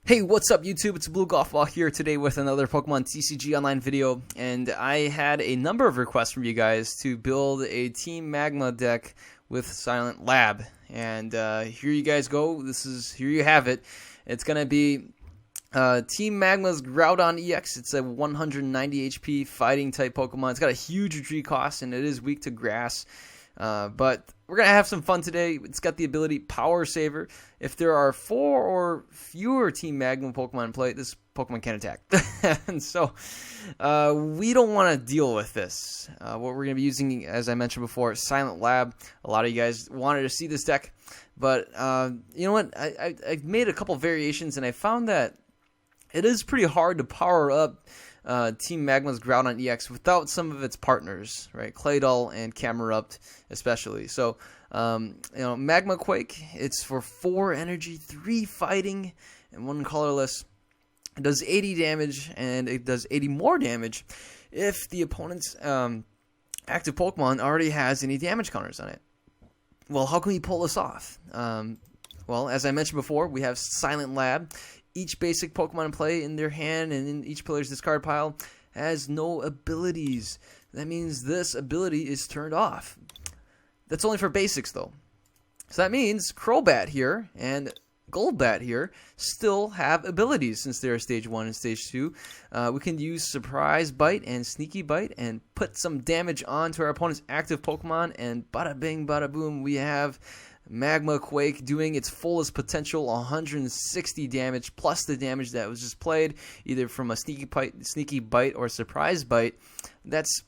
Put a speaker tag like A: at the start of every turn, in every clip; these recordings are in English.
A: Hey, what's up YouTube? It's Blue Golf Ball here today with another Pokemon TCG Online video, and I had a number of requests from you guys to build a Team Magma deck with Silent Lab, and here you guys go. Here you have it. It's gonna be Team Magma's Groudon EX. It's a 190 HP fighting type Pokemon. It's got a huge retreat cost and it is weak to grass. But we're going to have some fun today. It's got the ability Power Saver. If there are 4 or fewer Team Magma Pokemon in play, this Pokemon can attack. And so we don't want to deal with this. What we're going to be using, as I mentioned before, Silent Lab. A lot of you guys wanted to see this deck. But you know what? I've made a couple variations, and I found that it is pretty hard to power up Team Magma's Groudon EX without some of its partners, right? Claydol and Camerupt especially. So, Magma Quake, it's for 4 energy, 3 fighting, and 1 colorless. It does 80 damage, and it does 80 more damage if the opponent's active Pokemon already has any damage counters on it. Well, how can we pull this off? Well, as I mentioned before, we have Silent Lab. Each basic Pokemon in play in their hand and in each player's discard pile has no abilities. That means this ability is turned off. That's only for basics, though. So that means Crobat here and Golbat here still have abilities since they're Stage 1 and Stage 2. We can use Surprise Bite and Sneaky Bite and put some damage onto our opponent's active Pokemon, and bada bing, bada boom, we have Magma Quake doing its fullest potential, 160 damage plus the damage that was just played, either from a Sneaky Bite or Surprise Bite. That's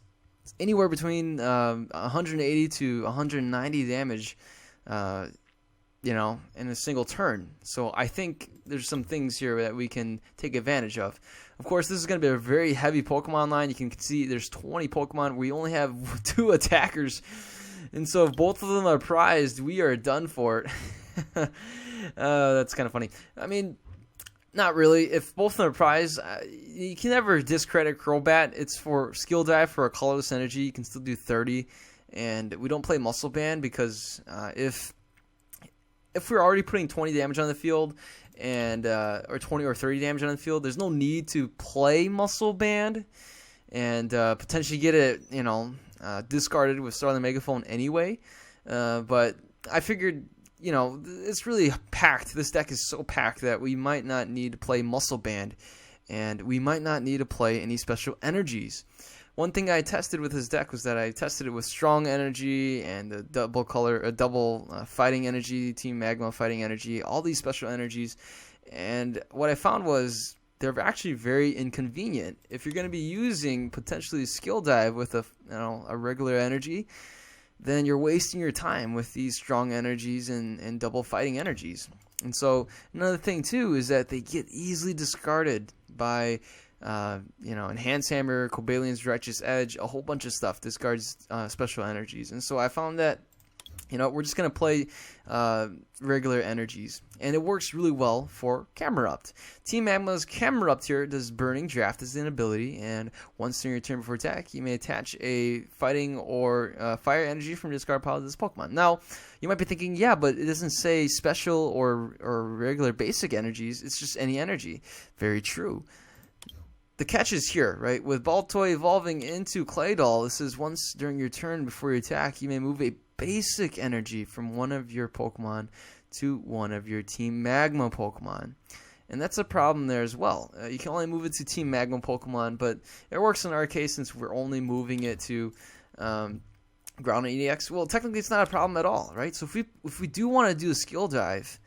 A: anywhere between 180 to 190 damage, in a single turn. So I think there's some things here that we can take advantage of. Of course, this is going to be a very heavy Pokemon line. You can see there's 20 Pokemon. We only have 2 attackers. And so if both of them are prized, we are done for it. That's kind of funny. I mean, not really. If both of them are prized, you can never discredit Crobat. It's for skill dive for a colorless energy. You can still do 30. And we don't play Muscle Band because if we're already putting 20 damage on the field and or 20 or 30 damage on the field, there's no need to play Muscle Band and potentially get it, discarded with Starling Megaphone anyway. But I figured, it's really packed. This deck is so packed that we might not need to play Muscle Band, and we might not need to play any special energies. One thing I tested with this deck was that I tested it with Strong Energy and the double Fighting Energy, Team Magma Fighting Energy, all these special energies. And what I found was they're actually very inconvenient. If you're going to be using potentially Skill Dive with a regular energy, then you're wasting your time with these strong energies and double fighting energies. And so another thing too is that they get easily discarded by Enhanced Hammer, Cobalion's Righteous Edge, a whole bunch of stuff discards special energies. And so I found that we're just going to play regular energies. And it works really well for Camerupt. Team Magma's Camerupt here does Burning Draft as an ability, and once during your turn before attack, you may attach a fighting or fire energy from your discard pile to this Pokemon. Now, you might be thinking, yeah, but it doesn't say special or regular basic energies. It's just any energy. Very true. The catch is here, right? With Baltoy evolving into Claydol, this is once during your turn before you attack, you may move a basic energy from one of your Pokemon to one of your Team Magma Pokemon. And that's a problem there as well. You can only move it to Team Magma Pokemon, but it works in our case since we're only moving it to Groudon EX. Well, technically it's not a problem at all, right? So if we do want to do a skill dive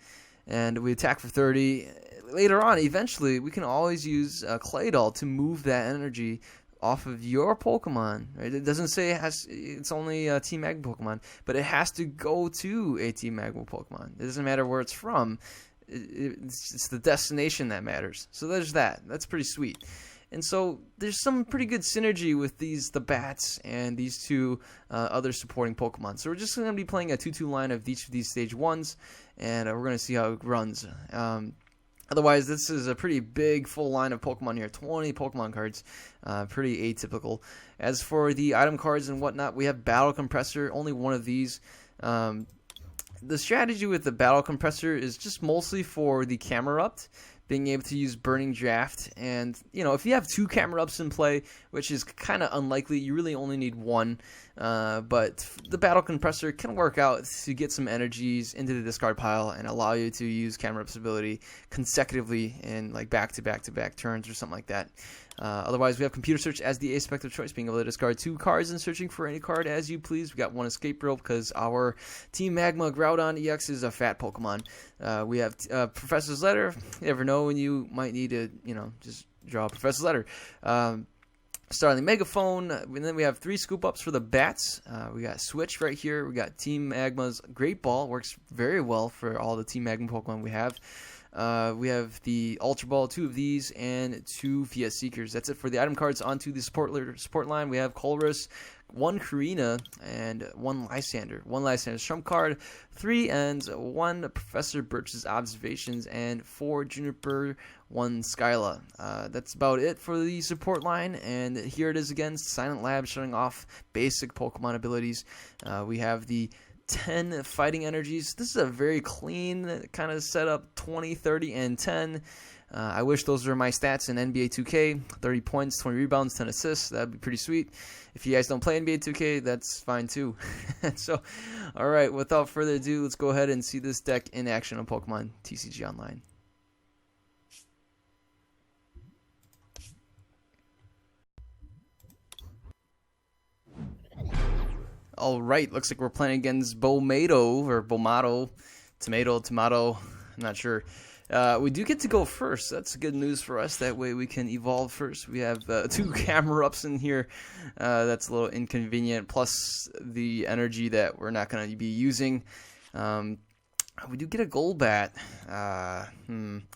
A: and we attack for 30, later on, eventually, we can always use Claydol to move that energy off of your Pokemon. Right? It doesn't say it's only a Team Magma Pokemon, but it has to go to a Team Magma Pokemon. It doesn't matter where it's from. It's the destination that matters. So there's that. That's pretty sweet. And so there's some pretty good synergy with the bats and these 2 other supporting Pokemon. So we're just going to be playing a 2-2 line of each of these Stage 1s, and we're going to see how it runs. Otherwise, this is a pretty big full line of Pokemon here. 20 Pokemon cards. Pretty atypical. As for the item cards and whatnot, we have Battle Compressor. Only one of these. The strategy with the Battle Compressor is just mostly for the Camerupt, being able to use Burning Draft. And, you know, if you have 2 camera ups in play, which is kind of unlikely, you really only need 1. But the Battle Compressor can work out to get some energies into the discard pile and allow you to use camera up's ability consecutively in like back-to-back-to-back turns or something like that. Otherwise, we have Computer Search as the aspect of choice, being able to discard 2 cards and searching for any card as you please. We got 1 escape rope because our Team Magma Groudon EX is a fat Pokemon. We have Professor's Letter. You never know when you might need to, you know, just draw a Professor's Letter. Starting Megaphone, and then we have 3 scoop ups for the bats. We got Switch right here. We got Team Magma's Great Ball, works very well for all the Team Magma Pokemon we have. We have the Ultra Ball, 2 of these, and 2 VS Seekers. That's it for the item cards. Onto the support line. We have Colress, 1 Karina, and 1 Lysander. 1 Lysander's trump card, 3 Ends, 1 Professor Birch's Observations, and 4 Juniper, 1 Skyla. That's about it for the support line, and here it is again, Silent Lab showing off basic Pokemon abilities. We have the 10 fighting energies. This is a very clean kind of setup, 20, 30, and 10. I wish those were my stats in NBA 2K. 30 points, 20 rebounds, 10 assists. That'd be pretty sweet. If you guys don't play NBA 2K, that's fine too. So, alright, without further ado, let's go ahead and see this deck in action on Pokemon TCG Online. Alright, looks like we're playing against Bomato, or Bomato, Tomato, I'm not sure. We do get to go first. That's good news for us. That way we can evolve first. We have 2 camera ups in here. That's a little inconvenient. Plus the energy that we're not going to be using. We do get a Golbat. I'm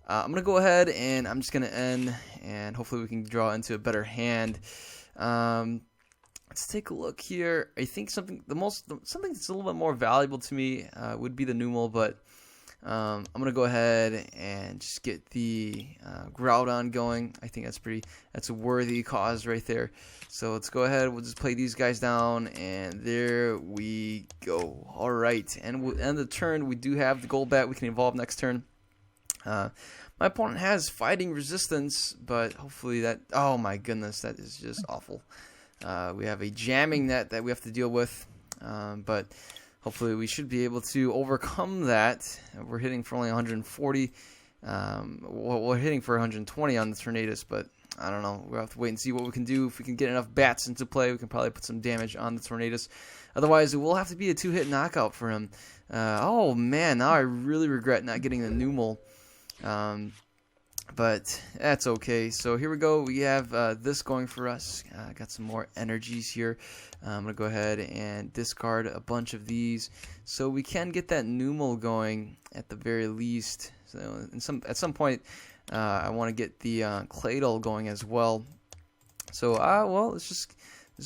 A: going to go ahead and I'm just going to end. And hopefully we can draw into a better hand. Let's take a look here. I think something that's a little bit more valuable to me would be the Numel, but I'm gonna go ahead and just get the Groudon going. I think that's a worthy cause right there. So let's go ahead. We'll just play these guys down, and there we go. All right, and we'll end the turn. We do have the Golbat. We can evolve next turn. My opponent has fighting resistance, but hopefully that. Oh my goodness, that is just awful. We have a jamming net that we have to deal with, but hopefully we should be able to overcome that. We're hitting for only 140. We're hitting for 120 on the Tornadus, but I don't know. We'll have to wait and see what we can do. If we can get enough bats into play, we can probably put some damage on the Tornadus. Otherwise, it will have to be a 2-hit knockout for him. Oh man, now I really regret not getting the Numel. But that's okay. So here we go. We have this going for us. Got some more energies here. I'm going to go ahead and discard a bunch of these so we can get that Numel going at the very least. So at some point, I want to get the Claydol going as well. So, well, let's just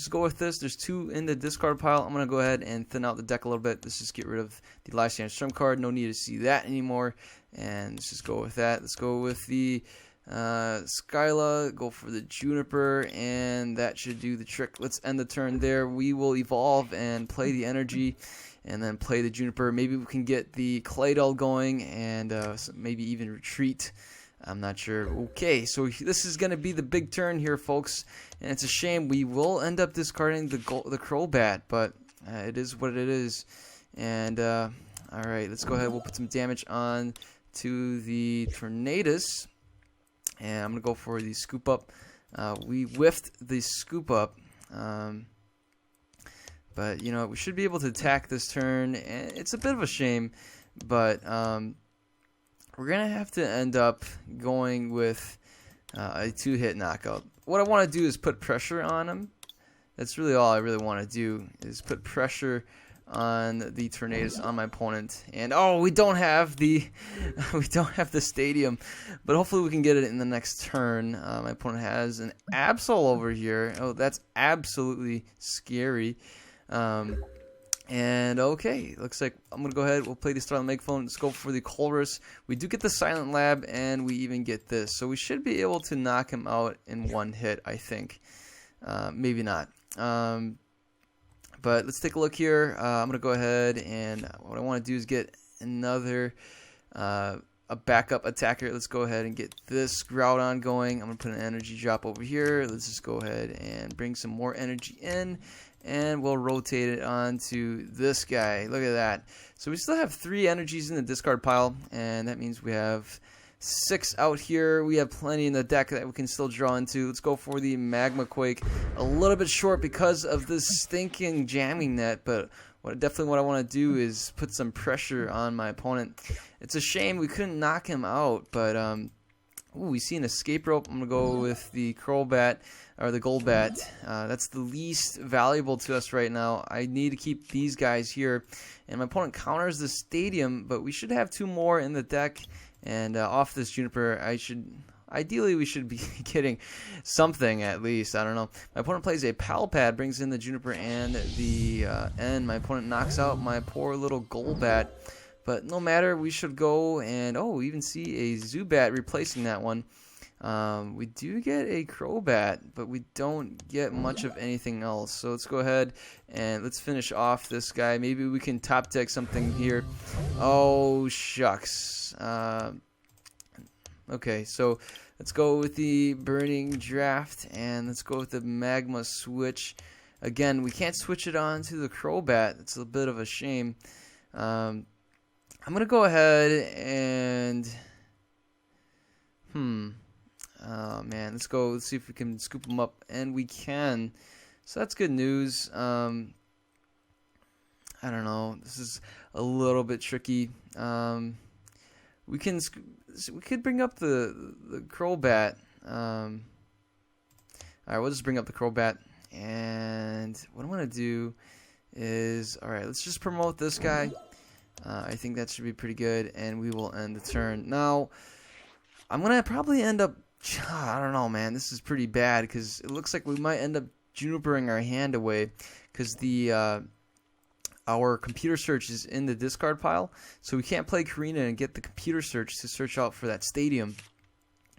A: go with this. There's 2 in the discard pile. I'm going to go ahead and thin out the deck a little bit. Let's just get rid of the Lysander Strum card. No need to see that anymore. And let's just go with that. Let's go with the Skyla. Go for the Juniper. And that should do the trick. Let's end the turn there. We will evolve and play the energy. And then play the Juniper. Maybe we can get the Claydol going. And maybe even retreat. I'm not sure. Okay, so this is going to be the big turn here, folks. And it's a shame. We will end up discarding the Crobat, but it is what it is. And, alright, let's go ahead. We'll put some damage on to the Tornadus. And I'm going to go for the Scoop Up. We whiffed the Scoop Up. But, you know, we should be able to attack this turn. And it's a bit of a shame, but we're going to have to end up going with a 2-hit knockout. What I want to do is put pressure on him. That's really all I really want to do, is put pressure on the Tornadus on my opponent. And oh, we don't have the stadium, but hopefully we can get it in the next turn. My opponent has an Absol over here. Oh, that's absolutely scary. And okay, looks like I'm going to go ahead. We'll play the start on the Megaphone. Let's go for the Colress. We do get the Silent Lab, and we even get this. So we should be able to knock him out in 1 hit, I think. Maybe not. But let's take a look here. I'm going to go ahead, and what I want to do is get another a backup attacker. Let's go ahead and get this Groudon going. I'm going to put an energy drop over here. Let's just go ahead and bring some more energy in, and we'll rotate it onto this guy. Look at that. So we still have 3 energies in the discard pile, and that means we have 6 out here. We have plenty in the deck that we can still draw into. Let's go for the Magma Quake. A little bit short because of this stinking jamming net, but definitely what I want to do is put some pressure on my opponent. It's a shame we couldn't knock him out, but we see an escape rope. I'm going to go with the Crobat, or the Golbat. That's the least valuable to us right now. I need to keep these guys here. And my opponent counters the Stadium, but we should have 2 more in the deck. And off this Juniper, ideally we should be getting something at least. I don't know. My opponent plays a Pal Pad, brings in the Juniper and the N. My opponent knocks out my poor little Golbat. But no matter, we should go and, we even see a Zubat replacing that one. We do get a Crobat, but we don't get much of anything else. So let's go ahead and let's finish off this guy. Maybe we can top deck something here. Oh, shucks. Okay, so let's go with the Burning Draft, and let's go with the Magma switch. Again, we can't switch it on to the Crobat. It's a bit of a shame. I'm going to go ahead and... Oh, man. Let's go. Let's see if we can scoop them up. And we can. So that's good news. I don't know. This is a little bit tricky. We could bring up the Crobat. Alright, we'll just bring up the Crobat. And what I'm going to do is... Alright, let's just promote this guy. I think that should be pretty good. And we will end the turn. Now, I'm going to probably end up... I don't know, man. This is pretty bad because it looks like we might end up Junipering our hand away because our computer search is in the discard pile, so we can't play Karina and get the computer search to search out for that Stadium.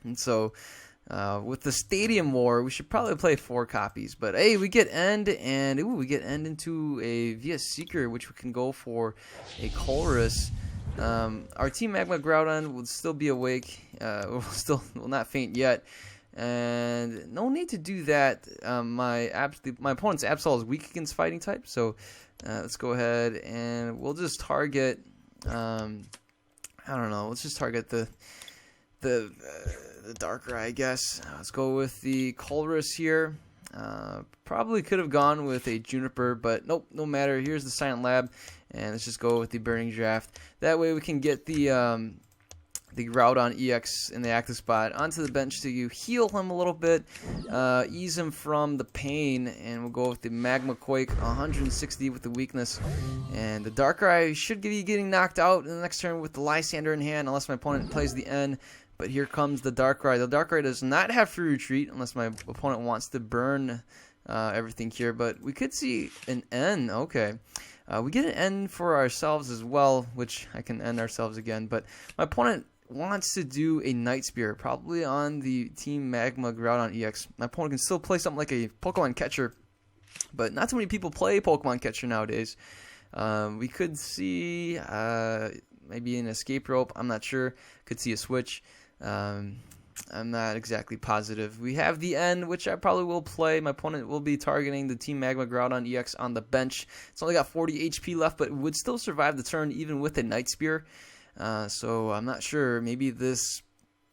A: And so with the Stadium War, we should probably play 4 copies. But hey, we get End, and we get End into a Via Seeker, which we can go for a Colress. Our Team Magma Groudon will still be awake. Will not faint yet, and no need to do that. My opponent's Absol is weak against Fighting type, so let's go ahead and we'll just target. I don't know. Let's just target the Darkrai, I guess. Let's go with the Colress here. Probably could have gone with a Juniper, but nope, no matter. Here's the Silent Lab, and let's just go with the Burning Draft. That way we can get the Groudon EX in the active spot onto the bench to heal him a little bit, ease him from the pain, and we'll go with the Magma Quake, 160 with the weakness. And the Darkrai should be getting knocked out in the next turn with the Lysander in hand, unless my opponent plays the N. But here comes the Darkrai. The Darkrai does not have free retreat unless my opponent wants to burn everything here. But we could see an N. Okay. We get an N for ourselves as well, which I can end ourselves again. But my opponent wants to do a Night Spear, probably on the Team Magma Groudon EX. My opponent can still play something like a Pokemon Catcher, but not too many people play Pokemon Catcher nowadays. We could see maybe an Escape Rope. I'm not sure. Could see a Switch. I'm not exactly positive. We have the N, which I probably will play. My opponent will be targeting the Team Magma Groudon EX on the bench. It's only got 40 HP left, but it would still survive the turn even with a Night Spear. So I'm not sure. Maybe this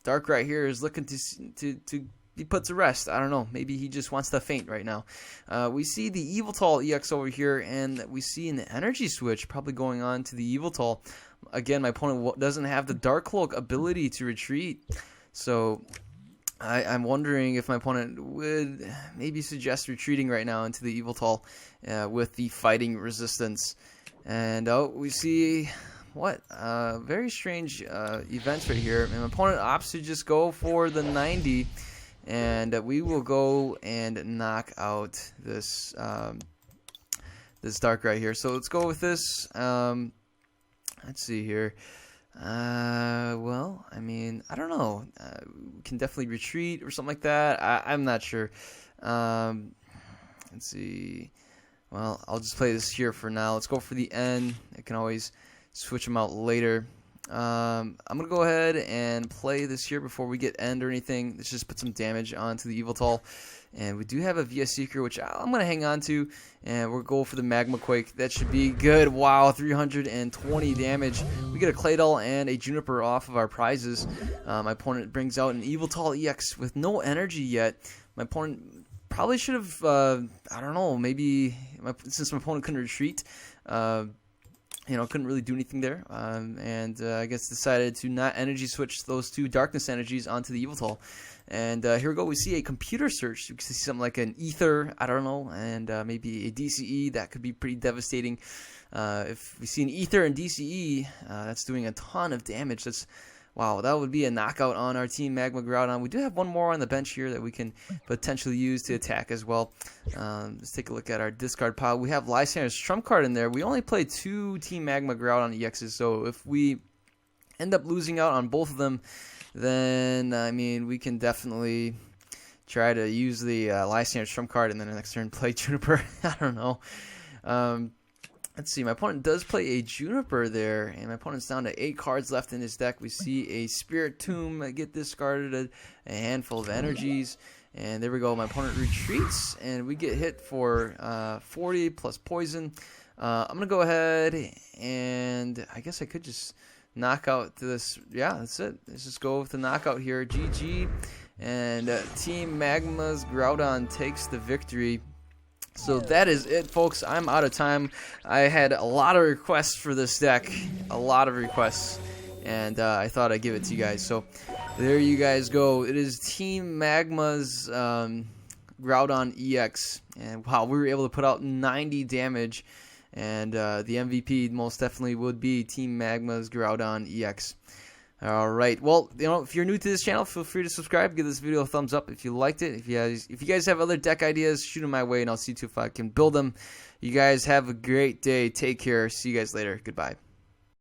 A: Darkrai here is looking to be put to rest. I don't know. Maybe he just wants to faint right now. We see the Yveltal EX over here, and we see an energy switch probably going on to the Yveltal. Again, my opponent doesn't have the Dark Cloak ability to retreat. So I'm wondering if my opponent would maybe suggest retreating right now into the Yveltal with the fighting resistance. And we see... very strange events right here. And my opponent opts to just go for the 90, and we will go and knock out this this Darkrai here. So let's go with this. Let's see here. Well, I mean, I don't know. We can definitely retreat or something like that. I'm not sure. Let's see. Well, I'll just play this here for now. Let's go for the N. I can always switch them out later. I'm going to go ahead and play this here before we get end or anything. Let's just put some damage onto the Yveltal. And we do have a VS Seeker, which I'm going to hang on to. And we'll go for the Magma Quake. That should be good. Wow, 320 damage. We get a Claydol and a Juniper off of our prizes. My opponent brings out an Yveltal EX with no energy yet. My opponent probably should have, I don't know, maybe since my opponent couldn't retreat, couldn't really do anything there, and I guess decided to not energy switch those two darkness energies onto the Yveltal. And here we go. We see a computer search. You can see something like an Ether, I don't know, and maybe a DCE. That could be pretty devastating. If we see an Ether and DCE, that's doing a ton of damage. Wow, that would be a knockout on our Team Magma Groudon. We do have one more on the bench here that we can potentially use to attack as well. Let's take a look at our discard pile. We have Lysander's trump card in there. We only play 2 Team Magma Groudon EXs, so if we end up losing out on both of them, then, I mean, we can definitely try to use the Lysander's trump card and then the next turn play Juniper. I don't know. Let's see, my opponent does play a Juniper there, and my opponent's down to 8 cards left in his deck. We see a Spirit Tomb get discarded, a handful of energies, and there we go. My opponent retreats, and we get hit for 40 plus poison. I'm going to go ahead, and I guess I could just knock out this. Yeah, that's it. Let's just go with the knockout here. GG, and Team Magma's Groudon takes the victory. So that is it, folks. I'm out of time. I had a lot of requests for this deck, a lot of requests, and I thought I'd give it to you guys. So there you guys go. It is Team Magma's Groudon EX, and wow, we were able to put out 90 damage, and the MVP most definitely would be Team Magma's Groudon EX. Alright, well, if you're new to this channel, feel free to subscribe, give this video a thumbs up if you liked it. If you guys have other deck ideas, shoot them my way and I'll see to if I can build them. You guys have a great day. Take care. See you guys later. Goodbye.